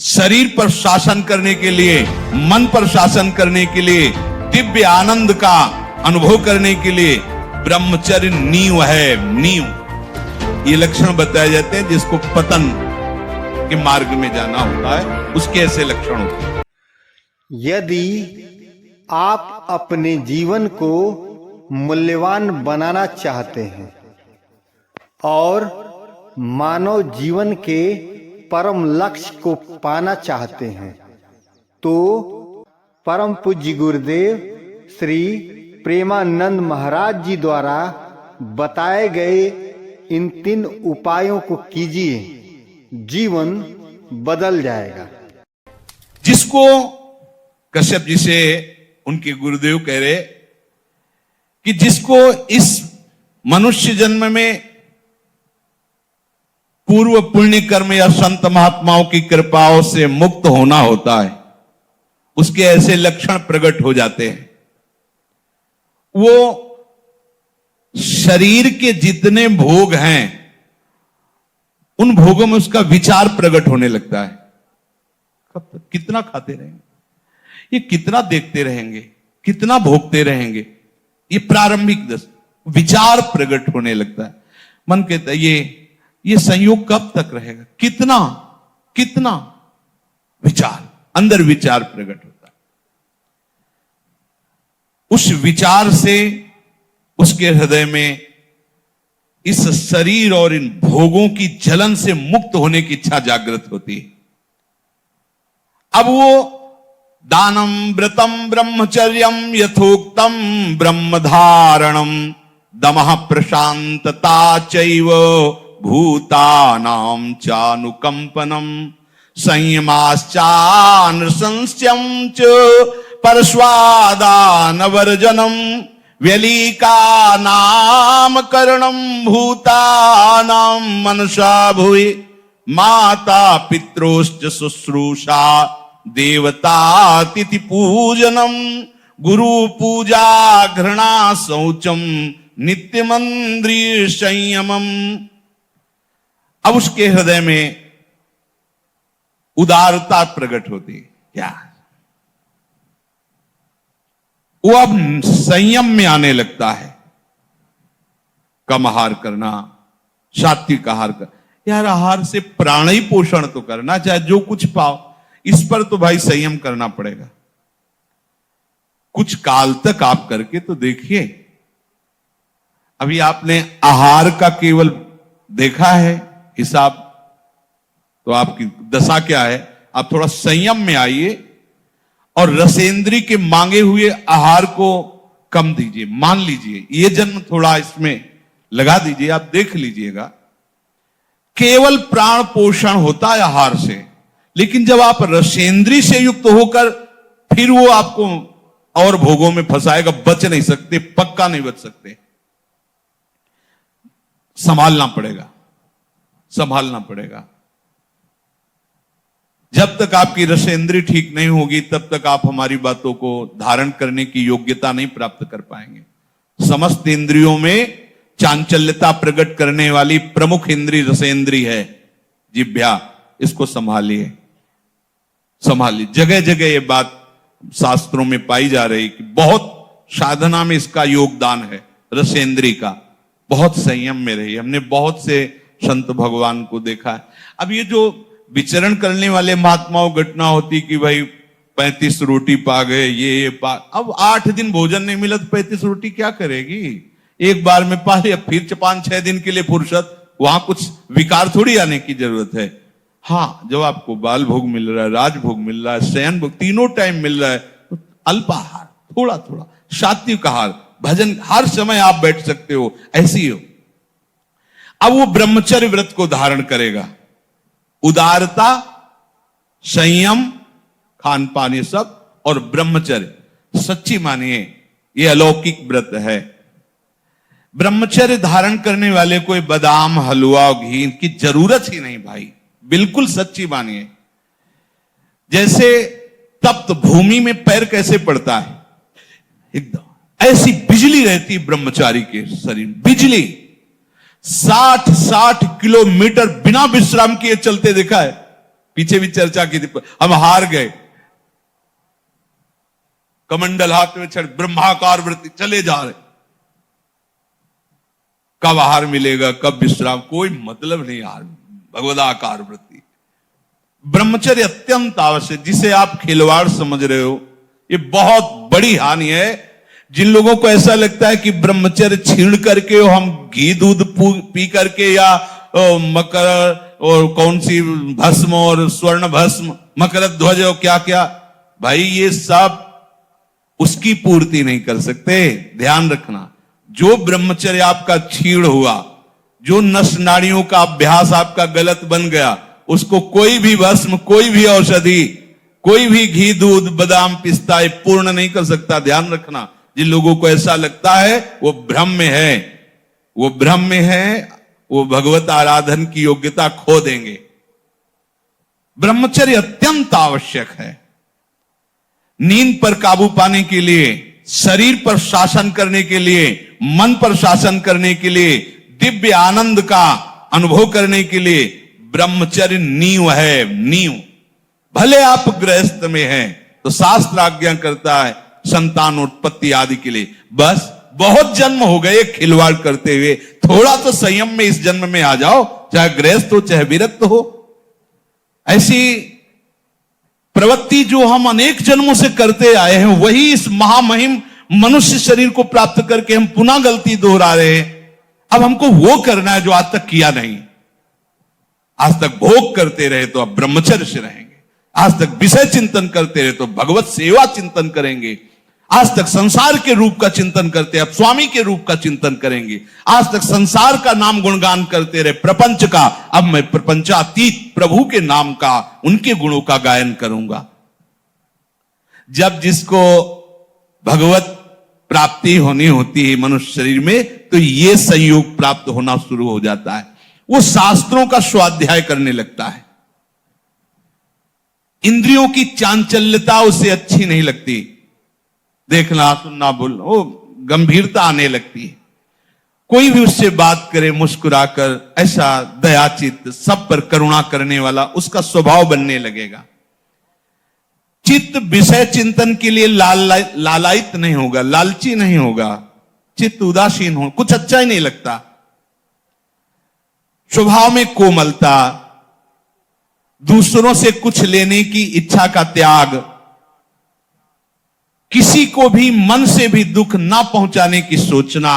शरीर पर शासन करने के लिए, मन पर शासन करने के लिए, दिव्य आनंद का अनुभव करने के लिए ब्रह्मचर्य नींव है, नींव। ये लक्षण बताए जाते हैं जिसको पतन के मार्ग में जाना होता है, उसके ऐसे लक्षण होते हैं। यदि आप अपने जीवन को मूल्यवान बनाना चाहते हैं और मानव जीवन के परम लक्ष्य को पाना चाहते हैं तो परम पूज्य गुरुदेव श्री प्रेमानंद महाराज जी द्वारा बताए गए इन 3 उपायों को कीजिए, जीवन बदल जाएगा। जिसको कश्यप जी से उनके गुरुदेव कह रहे कि जिसको इस मनुष्य जन्म में पूर्व पुण्य कर्म या संत महात्माओं की कृपाओं से मुक्त होना होता है, उसके ऐसे लक्षण प्रकट हो जाते हैं। वो शरीर के जितने भोग हैं उन भोगों में उसका विचार प्रकट होने लगता है। कब तक कितना खाते रहेंगे, ये कितना देखते रहेंगे, कितना भोगते रहेंगे, ये प्रारंभिक विचार प्रकट होने लगता है। मन कहता है ये संयोग कब तक रहेगा, कितना कितना विचार, अंदर विचार प्रकट होता है। उस विचार से उसके हृदय में इस शरीर और इन भोगों की जलन से मुक्त होने की इच्छा जागृत होती है। अब वो दानम व्रतम ब्रह्मचर्यम यथोक्तम ब्रह्मधारणम दमः प्रशांतता चैव भूतानां चानुकंपनम संयमाश्चानृशंस्यं च परस्वादानवर्जनम व्यलीका नामकरणम भूतानां मनसा भुवि माता पित्रोश्च शुश्रूषा देवतातिथि पूजनम गुरु पूजा घृणा शौचम नित्यमंद्रिय संयमम। अब उसके हृदय में उदारता प्रकट होती है। क्या वो अब संयम में आने लगता है। कम आहार करना, सात्विक आहार कर, यार आहार से प्राण ही पोषण तो करना, चाहे जो कुछ पाओ, इस पर तो भाई संयम करना पड़ेगा। कुछ काल तक आप करके तो देखिए। अभी आपने आहार का केवल देखा है हिसाब, तो आपकी दशा क्या है। आप थोड़ा संयम में आइए और रसेंद्री के मांगे हुए आहार को कम दीजिए। मान लीजिए ये जन्म थोड़ा इसमें लगा दीजिए, आप देख लीजिएगा। केवल प्राण पोषण होता है आहार से, लेकिन जब आप रसेंद्री से युक्त होकर फिर वो आपको और भोगों में फंसाएगा, बच नहीं सकते, पक्का नहीं बच सकते। संभालना पड़ेगा, संभालना पड़ेगा। जब तक आपकी रसेंद्री ठीक नहीं होगी तब तक आप हमारी बातों को धारण करने की योग्यता नहीं प्राप्त कर पाएंगे। समस्त इंद्रियों में चांचल्यता प्रकट करने वाली प्रमुख इंद्री रसेंद्री है जिह्वा। इसको संभालिए, संभालिए। जगह जगह ये बात शास्त्रों में पाई जा रही कि बहुत साधना में इसका योगदान है, रसेंद्री का। बहुत संयम में रही। हमने बहुत से संत भगवान को देखा है। अब ये जो विचरण करने वाले महात्माओं घटना होती कि भाई 35 रोटी पा गए, ये पा, अब 8 दिन भोजन नहीं मिला तो 35 रोटी क्या करेगी। एक बार में पा लिया, फिर 5-6 दिन के लिए फुर्सत, वहां कुछ विकार थोड़ी आने की जरूरत है। हाँ, जब आपको बाल भोग मिल रहा है, राजभोग मिल रहा है, शयन भोग, तीनों टाइम मिल रहा है, तो अल्पाहार, थोड़ा थोड़ा सात्विक आहार, भजन, हर समय आप बैठ सकते हो, ऐसी हो। अब वो ब्रह्मचर्य व्रत को धारण करेगा। उदारता, संयम, खान पान, ये सब, और ब्रह्मचर्य। सच्ची मानिए ये अलौकिक व्रत है। ब्रह्मचर्य धारण करने वाले को बादाम, हलवा, घी की जरूरत ही नहीं भाई, बिल्कुल सच्ची मानिए। जैसे तप्त भूमि में पैर कैसे पड़ता है, एकदम ऐसी बिजली रहती ब्रह्मचारी के शरीर, बिजली। 60 किलोमीटर बिना विश्राम किए चलते देखा है। पीछे भी चर्चा की थी, हम हार गए। कमंडल हाथ में छड़, ब्रह्माकार वृत्ति, चले जा रहे। कब आहार मिलेगा, कब विश्राम, कोई मतलब नहीं। आहार भगवदाकार वृत्ति, ब्रह्मचर्य अत्यंत आवश्यक। जिसे आप खिलवाड़ समझ रहे हो, ये बहुत बड़ी हानि है। जिन लोगों को ऐसा लगता है कि ब्रह्मचर्य छीण करके हम घी दूध पी करके या मकर और कौन सी भस्म और स्वर्ण भस्म, मकर ध्वज और क्या क्या, भाई ये सब उसकी पूर्ति नहीं कर सकते। ध्यान रखना, जो ब्रह्मचर्य आपका छीण हुआ, जो नस नाड़ियों का अभ्यास आपका गलत बन गया, उसको कोई भी भस्म, कोई भी औषधि, कोई भी घी दूध बादाम पिस्ता पूर्ण नहीं कर सकता। ध्यान रखना, जिन लोगों को ऐसा लगता है वो भ्रम में है, वो भ्रम में है, वो भगवत आराधन की योग्यता खो देंगे। ब्रह्मचर्य अत्यंत आवश्यक है। नींद पर काबू पाने के लिए, शरीर पर शासन करने के लिए, मन पर शासन करने के लिए, दिव्य आनंद का अनुभव करने के लिए ब्रह्मचर्य नींव है, नींव। भले आप गृहस्थ में हैं तो शास्त्र आज्ञा करता है संतानोत्पत्ति आदि के लिए। बस बहुत जन्म हो गए खिलवाड़ करते हुए, थोड़ा तो संयम में इस जन्म में आ जाओ, चाहे गृहस्थ हो चाहे विरक्त हो। ऐसी प्रवृत्ति जो हम अनेक जन्मों से करते आए हैं, वही इस महामहिम मनुष्य शरीर को प्राप्त करके हम पुनः गलती दोहरा रहे हैं। अब हमको वो करना है जो आज तक किया नहीं। आज तक भोग करते रहे तो अब ब्रह्मचर्य से रहेंगे, आज तक विषय चिंतन करते रहे तो भगवत सेवा चिंतन करेंगे, आज तक संसार के रूप का चिंतन करते अब स्वामी के रूप का चिंतन करेंगे, आज तक संसार का नाम गुणगान करते रहे, प्रपंच का, अब मैं प्रपंचातीत प्रभु के नाम का, उनके गुणों का गायन करूंगा। जब जिसको भगवत प्राप्ति होनी होती है मनुष्य शरीर में, तो ये संयोग प्राप्त होना शुरू हो जाता है। वो शास्त्रों का स्वाध्याय करने लगता है। इंद्रियों की चांचल्यता उसे अच्छी नहीं लगती, देखना सुनना बोलना, वो गंभीरता आने लगती है। कोई भी उससे बात करे मुस्कुराकर, ऐसा दयाचित, सब पर करुणा करने वाला उसका स्वभाव बनने लगेगा। चित्त विषय चिंतन के लिए लालायित नहीं होगा, लालची नहीं होगा, चित्त उदासीन हो, कुछ अच्छा ही नहीं लगता। स्वभाव में कोमलता, दूसरों से कुछ लेने की इच्छा का त्याग, किसी को भी मन से भी दुख ना पहुंचाने की सोचना,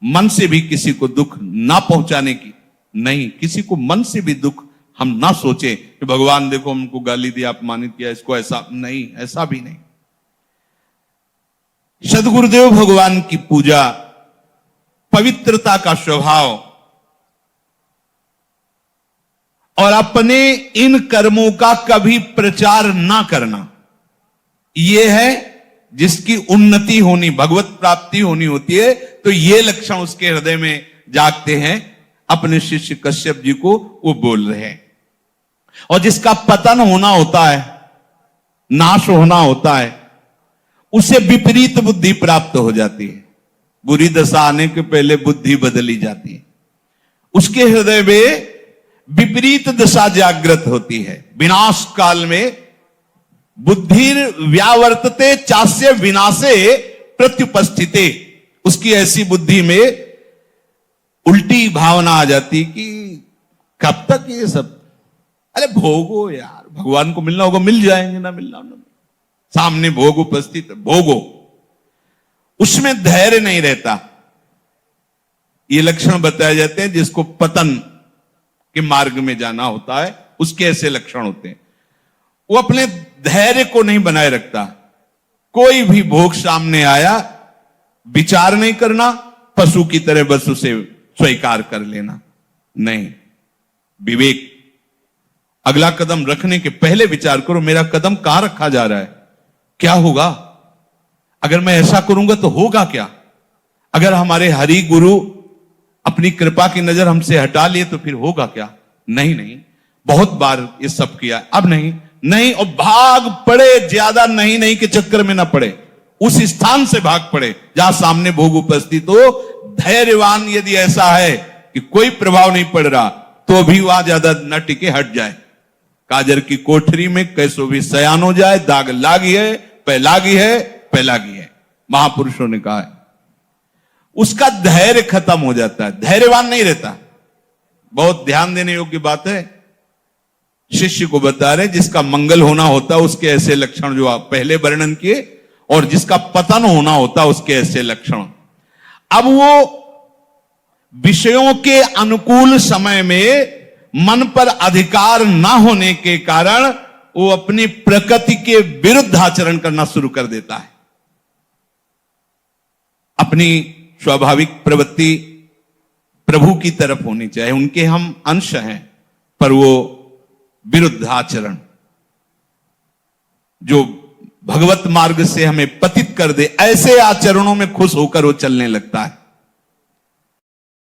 मन से भी किसी को दुख ना पहुंचाने की नहीं, किसी को मन से भी दुख हम ना सोचे कि भगवान देखो हमको गाली दिया, अपमानित किया, इसको ऐसा नहीं, ऐसा भी नहीं। सद्गुरुदेव भगवान की पूजा, पवित्रता का स्वभाव और अपने इन कर्मों का कभी प्रचार ना करना, यह है जिसकी उन्नति होनी, भगवत प्राप्ति होनी होती है। तो ये लक्षण उसके हृदय में जागते हैं। अपने शिष्य कश्यप जी को वो बोल रहे हैं। और जिसका पतन होना होता है, नाश होना होता है, उसे विपरीत बुद्धि प्राप्त हो जाती है। बुरी दशा आने के पहले बुद्धि बदली जाती है। उसके हृदय में विपरीत दशा जागृत होती है। विनाश काल में बुद्धि व्यावर्तते चास्य विनाशे प्रत्युपस्थिते, उसकी ऐसी बुद्धि में उल्टी भावना आ जाती कि कब तक ये सब, अरे भोगो यार, भगवान को मिलना होगा मिल जाएंगे, ना मिलना ना, सामने भोग उपस्थित है, भोगो। उसमें धैर्य नहीं रहता। ये लक्षण बताए जाते हैं जिसको पतन के मार्ग में जाना होता है, उसके ऐसे लक्षण होते हैं। वो अपने धैर्य को नहीं बनाए रखता। कोई भी भोग सामने आया, विचार नहीं करना, पशु की तरह बस उसे स्वीकार कर लेना, नहीं। विवेक, अगला कदम रखने के पहले विचार करो, मेरा कदम कहां रखा जा रहा है, क्या होगा, अगर मैं ऐसा करूंगा तो होगा क्या, अगर हमारे हरि गुरु अपनी कृपा की नजर हमसे हटा लिए तो फिर होगा क्या। नहीं नहीं, बहुत बार ये सब किया, अब नहीं नहीं, और भाग पड़े, ज्यादा नहीं नहीं के चक्कर में ना पड़े, उस स्थान से भाग पड़े जहां सामने भोग उपस्थित हो। धैर्यवान यदि ऐसा है कि कोई प्रभाव नहीं पड़ रहा, तो भी वहां ज्यादा न टिके, हट जाए, काजर की कोठरी में कैसो भी सयान हो जाए, दाग लागी है, पे लागी है, पे लागी है, महापुरुषों ने कहा है। उसका धैर्य खत्म हो जाता है, धैर्यवान नहीं रहता। बहुत ध्यान देने योग्य बात है। शिष्य को बता रहे जिसका मंगल होना होता उसके ऐसे लक्षण जो आप पहले वर्णन किए, और जिसका पतन होना होता उसके ऐसे लक्षण। अब वो विषयों के अनुकूल समय में मन पर अधिकार ना होने के कारण वो अपनी प्रकृति के विरुद्ध आचरण करना शुरू कर देता है। अपनी स्वाभाविक प्रवृत्ति प्रभु की तरफ होनी चाहिए, उनके हम अंश हैं, पर वो विरुद्ध आचरण जो भगवत मार्ग से हमें पतित कर दे, ऐसे आचरणों में खुश होकर वो चलने लगता है।